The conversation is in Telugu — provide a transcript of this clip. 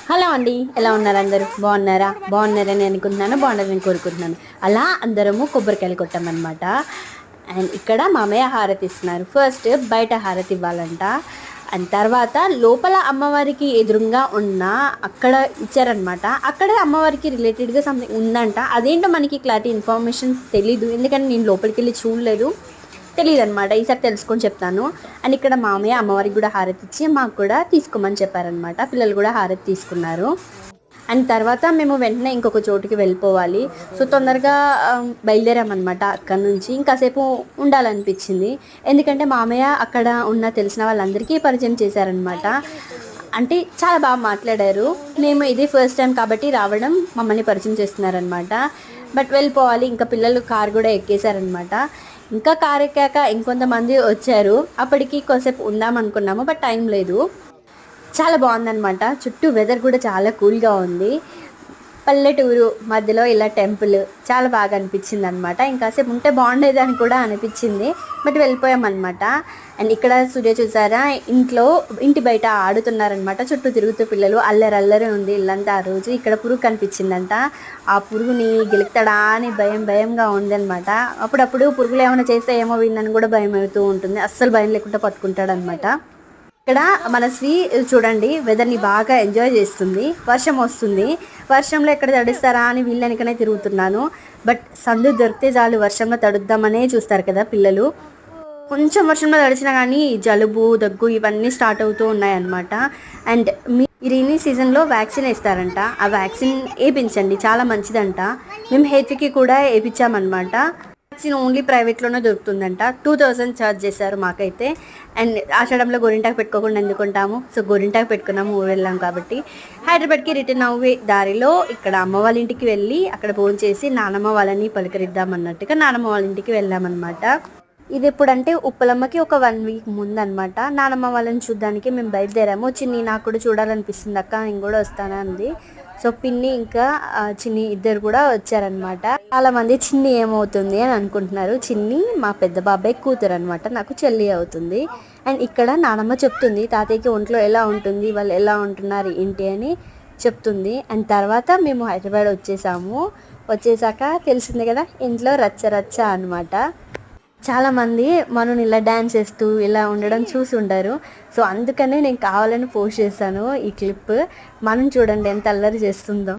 హలో అండి, ఎలా ఉన్నారు? అందరూ బాగున్నారా? బాగున్నారని అనుకుంటున్నాను, బాగున్నారని కోరుకుంటున్నాను. అలా అందరము కొబ్బరికాయలు కొట్టామన్నమాట. అండ్ ఇక్కడ మామయ్య హారతి ఇస్తున్నారు. ఫస్ట్ బయట హారతి ఇవ్వాలంట, అండ్ తర్వాత లోపల అమ్మవారికి ఎదురుగా ఉన్న అక్కడ ఇచ్చారనమాట. అక్కడ అమ్మవారికి రిలేటెడ్గా సంథింగ్ ఉందంట. అదేంటో మనకి క్లారిటీ ఇన్ఫర్మేషన్ తెలీదు, ఎందుకంటే నేను లోపలికి వెళ్ళి చూడలేదు, తెలియదు అనమాట. ఈసారి తెలుసుకొని చెప్తాను. అండ్ ఇక్కడ మామయ్య అమ్మవారికి కూడా హారతి ఇచ్చి మాకు కూడా తీసుకోమని చెప్పారనమాట. పిల్లలు కూడా హారతి తీసుకున్నారు. అండ్ తర్వాత మేము వెంటనే ఇంకొక చోటుకి వెళ్ళిపోవాలి. సో తొందరగా బయలుదేరామన్నమాట. అక్కడ నుంచి ఇంకాసేపు ఉండాలనిపించింది, ఎందుకంటే మామయ్య అక్కడ ఉన్న తెలిసిన వాళ్ళందరికీ పరిచయం చేశారనమాట. అంటే చాలా బాగా మాట్లాడారు. మేము ఇది ఫస్ట్ టైం కాబట్టి రావడం, మమ్మల్ని పరిచయం చేస్తున్నారనమాట. బట్ వెళ్ళిపోవాలి, ఇంకా పిల్లలు కారు కూడా ఎక్కేశారనమాట. ఇంకా కారు ఎక్కాక ఇంకొంతమంది వచ్చారు. అప్పటికి కొంతసేపు ఉందాం అనుకున్నాము, బట్ టైం లేదు. చాలా బాగుందనమాట. చుట్టూ వెదర్ కూడా చాలా కూల్గా ఉంది. పల్లెటూరు మధ్యలో ఇలా టెంపుల్ చాలా బాగా అనిపించింది అనమాట. ఇంకాసేపు ఉంటే బాగుండేది అని కూడా అనిపించింది, బట్ వెళ్ళిపోయామన్నమాట. అండ్ ఇక్కడ సూర్య చూసారా, ఇంటి బయట ఆడుతున్నారనమాట. చుట్టూ తిరుగుతూ పిల్లలు, అల్లరి ఉంది ఇల్లంతా. ఆ రోజు ఇక్కడ పురుగు కనిపించిందంట. ఆ పురుగుని గెలుకుతాడా అని భయంగా ఉందనమాట. అప్పుడప్పుడు పురుగులు ఏమైనా చేస్తే ఏమో విన్నాను కూడా భయం అవుతూ ఉంటుంది. అస్సలు భయం లేకుండా పట్టుకుంటాడనమాట. ఇక్కడ మన శ్రీ చూడండి, వెదర్ని బాగా ఎంజాయ్ చేస్తుంది. వర్షం వస్తుంది, వర్షంలో ఎక్కడ తడుస్తారా అని వీళ్ళనికనే తిరుగుతున్నాను. బట్ సందు దొరికితే చాలు వర్షంలో తడుద్దామనే చూస్తారు కదా పిల్లలు. కొంచెం వర్షంలో తడిచినా కానీ జలుబు, దగ్గు ఇవన్నీ స్టార్ట్ అవుతూ ఉన్నాయన్నమాట. అండ్ ఈ రైనీ సీజన్లో వ్యాక్సిన్ వేస్తారంట. ఆ వ్యాక్సిన్ వేయించండి, చాలా మంచిదంట. మేము హెచ్కి కూడా వేయించామన్నమాట. వ్యాక్సిన్ ఓన్లీ ప్రైవేట్లోనే దొరుకుతుందంట. 2000 ఛార్జ్ చేశారు మాకైతే. అండ్ ఆషాఢంలో గోరింటాకు పెట్టుకోకుండా ఎందుకుంటాము, సో గోరింటాకు పెట్టుకున్నాము, ఊరు వెళ్ళాం కాబట్టి. హైదరాబాద్కి రిటర్న్ అవ్వే దారిలో ఇక్కడ అమ్మ వాళ్ళ ఇంటికి వెళ్ళి అక్కడ ఫోన్ చేసి నానమ్మ వాళ్ళని పలకరిద్దామన్నట్టుగా నానమ్మ వాళ్ళ ఇంటికి వెళ్ళామన్నమాట. ఇది ఎప్పుడంటే ఉప్పలమ్మకి ఒక 1 వీక్ ముందు అనమాట. నానమ్మ వాళ్ళని చూడడానికి మేము బయలుదేరాము. చిన్ని నాకు కూడా చూడాలనిపిస్తుంది అక్క, నేను కూడా వస్తానా అంది. సో పిన్ని ఇంకా చిన్ని ఇద్దరు కూడా వచ్చారనమాట. చాలా మంది చిన్ని ఏమవుతుంది అని అనుకుంటున్నారు. చిన్ని మా పెద్ద బాబాయ్ కూతురు అనమాట, నాకు చెల్లి అవుతుంది. అండ్ ఇక్కడ నానమ్మ చెప్తుంది తాతయ్యకి ఒంట్లో ఎలా ఉంటుంది, వాళ్ళు ఎలా ఉంటున్నారు ఏంటి అని చెప్తుంది. అండ్ తర్వాత మేము హైదరాబాద్ వచ్చేసాక తెలిసిందే కదా, ఇంట్లో రచ్చ అనమాట. చాలామంది మనం ఇలా డ్యాన్స్ చేస్తూ ఇలా ఉండడం చూసి ఉంటారు. సో అందుకనే నేను కావాలని పోస్ట్ చేశాను ఈ క్లిప్. మనం చూడండి ఎంత అల్లరి చేస్తుందో.